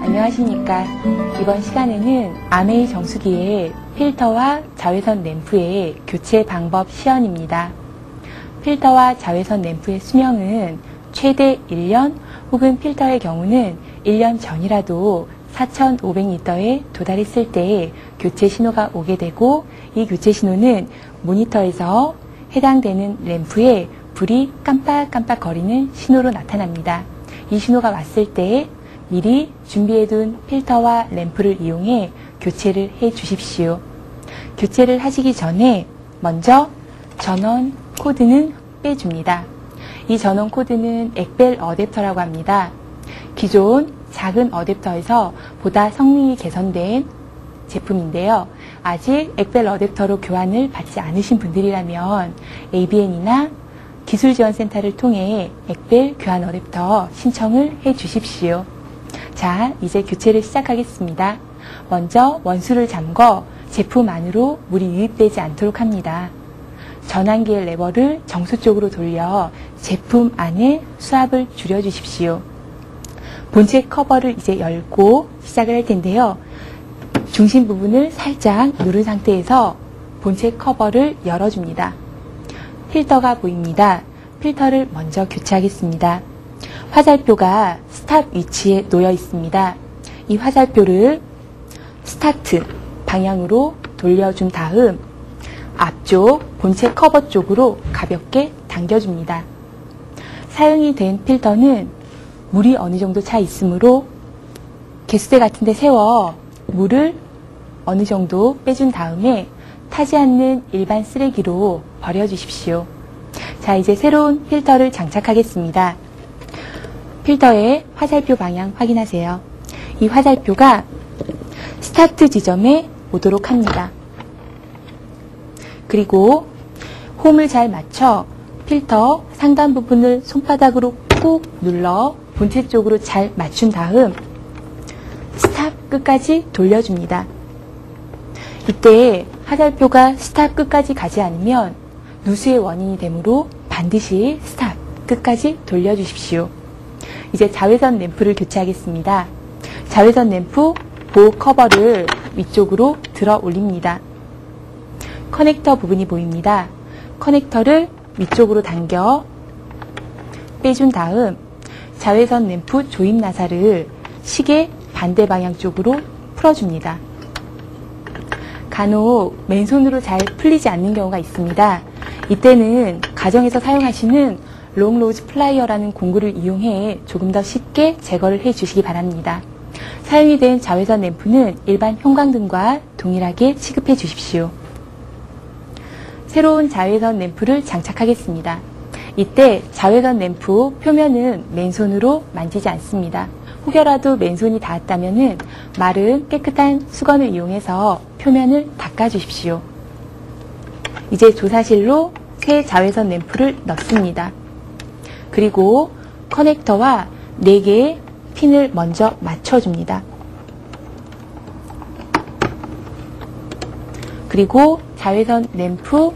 안녕하십니까. 이번 시간에는 아메이 정수기의 필터와 자외선 램프의 교체 방법 시연입니다. 필터와 자외선 램프의 수명은 최대 1년 혹은 필터의 경우는 1년 전이라도 4,500리터에 도달했을 때 교체 신호가 오게 되고, 이 교체 신호는 모니터에서 해당되는 램프에 불이 깜빡깜빡 거리는 신호로 나타납니다. 이 신호가 왔을 때 미리 준비해둔 필터와 램프를 이용해 교체를 해 주십시오. 교체를 하시기 전에 먼저 전원 코드는 빼줍니다. 이 전원 코드는 액벨 어댑터라고 합니다. 기존 작은 어댑터에서 보다 성능이 개선된 제품인데요. 아직 액벨 어댑터로 교환을 받지 않으신 분들이라면 ABN이나 기술지원센터를 통해 액벨 교환 어댑터 신청을 해 주십시오. 자, 이제 교체를 시작하겠습니다. 먼저 원수를 잠궈 제품 안으로 물이 유입되지 않도록 합니다. 전환기의 레버를 정수 쪽으로 돌려 제품 안에 수압을 줄여주십시오. 본체 커버를 이제 열고 시작을 할 텐데요. 중심 부분을 살짝 누른 상태에서 본체 커버를 열어줍니다. 필터가 보입니다. 필터를 먼저 교체하겠습니다. 화살표가 스탑 위치에 놓여 있습니다. 이 화살표를 스타트 방향으로 돌려준 다음 앞쪽 본체 커버 쪽으로 가볍게 당겨줍니다. 사용이 된 필터는 물이 어느 정도 차 있으므로 개수대 같은 데 세워 물을 어느 정도 빼준 다음에 타지 않는 일반 쓰레기로 버려주십시오. 자, 이제 새로운 필터를 장착하겠습니다. 필터의 화살표 방향 확인하세요. 이 화살표가 스타트 지점에 오도록 합니다. 그리고 홈을 잘 맞춰 필터 상단 부분을 손바닥으로 꾹 눌러 본체 쪽으로 잘 맞춘 다음 스탑 끝까지 돌려줍니다. 이때 화살표가 스탑 끝까지 가지 않으면 누수의 원인이 되므로 반드시 스탑 끝까지 돌려주십시오. 이제 자외선 램프를 교체하겠습니다. 자외선 램프 보호 커버를 위쪽으로 들어 올립니다. 커넥터 부분이 보입니다. 커넥터를 위쪽으로 당겨 빼준 다음 자외선 램프 조임 나사를 시계 반대 방향 쪽으로 풀어줍니다. 간혹 맨손으로 잘 풀리지 않는 경우가 있습니다. 이때는 가정에서 사용하시는 롱로즈 플라이어라는 공구를 이용해 조금 더 쉽게 제거를 해 주시기 바랍니다. 사용이 된 자외선 램프는 일반 형광등과 동일하게 취급해 주십시오. 새로운 자외선 램프를 장착하겠습니다. 이때 자외선 램프 표면은 맨손으로 만지지 않습니다. 혹여라도 맨손이 닿았다면 마른 깨끗한 수건을 이용해서 표면을 닦아 주십시오. 이제 조사실로 새 자외선 램프를 넣습니다. 그리고 커넥터와 4개의 핀을 먼저 맞춰줍니다. 그리고 자외선 램프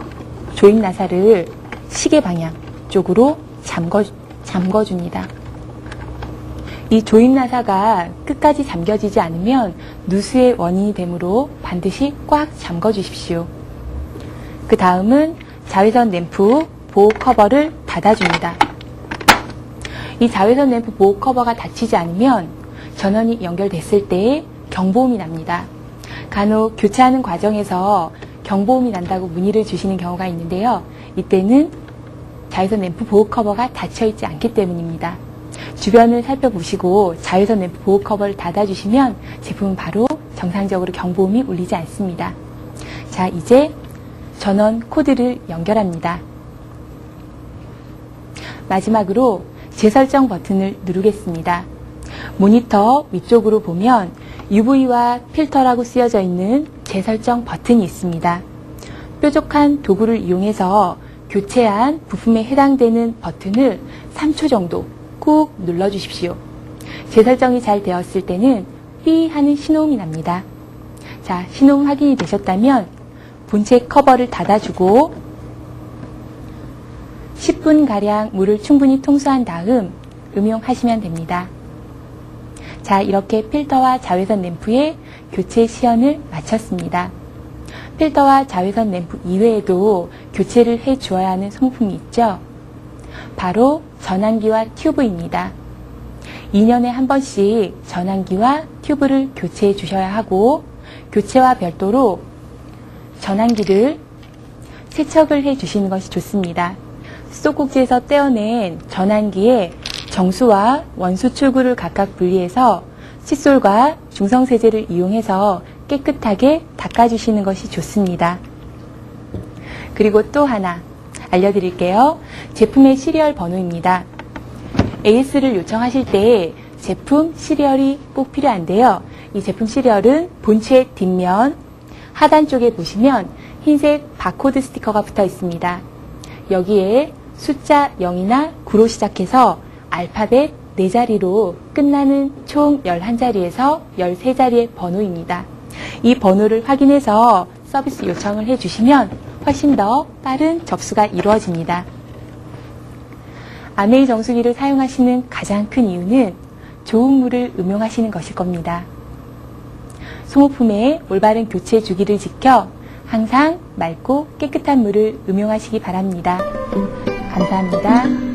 조임 나사를 시계 방향 쪽으로 잠궈줍니다. 이 조임 나사가 끝까지 잠겨지지 않으면 누수의 원인이 되므로 반드시 꽉 잠궈 주십시오. 그 다음은 자외선 램프 보호 커버를 닫아줍니다. 이 자외선 램프 보호 커버가 닫히지 않으면 전원이 연결됐을 때 경보음이 납니다. 간혹 교체하는 과정에서 경보음이 난다고 문의를 주시는 경우가 있는데요. 이때는 자외선 램프 보호 커버가 닫혀 있지 않기 때문입니다. 주변을 살펴보시고 자외선 램프 보호 커버를 닫아주시면 제품은 바로 정상적으로 경보음이 울리지 않습니다. 자, 이제 전원 코드를 연결합니다. 마지막으로 재설정 버튼을 누르겠습니다. 모니터 위쪽으로 보면 UV와 필터라고 쓰여져 있는 재설정 버튼이 있습니다. 뾰족한 도구를 이용해서 교체한 부품에 해당되는 버튼을 3초 정도 꾹 눌러주십시오. 재설정이 잘 되었을 때는 삐 하는 신호음이 납니다. 자, 신호음 확인이 되셨다면 본체 커버를 닫아주고 10분가량 물을 충분히 통수한 다음 음용하시면 됩니다. 자, 이렇게 필터와 자외선 램프의 교체 시연을 마쳤습니다. 필터와 자외선 램프 이외에도 교체를 해 주어야 하는 소모품이 있죠. 바로 전환기와 튜브입니다. 2년에 한 번씩 전환기와 튜브를 교체해 주셔야 하고, 교체와 별도로 전환기를 세척을 해 주시는 것이 좋습니다. 수도꼭지에서 떼어낸 전환기에 정수와 원수 출구를 각각 분리해서 칫솔과 중성세제를 이용해서 깨끗하게 닦아주시는 것이 좋습니다. 그리고 또 하나 알려드릴게요. 제품의 시리얼 번호입니다. AS를 요청하실 때 제품 시리얼이 꼭 필요한데요. 이 제품 시리얼은 본체 뒷면 하단 쪽에 보시면 흰색 바코드 스티커가 붙어 있습니다. 여기에 숫자 0이나 9로 시작해서 알파벳 4자리로 끝나는 총 11자리에서 13자리의 번호입니다. 이 번호를 확인해서 서비스 요청을 해주시면 훨씬 더 빠른 접수가 이루어집니다. 아메이 정수기를 사용하시는 가장 큰 이유는 좋은 물을 음용하시는 것일 겁니다. 소모품의 올바른 교체 주기를 지켜 항상 맑고 깨끗한 물을 음용하시기 바랍니다. 감사합니다.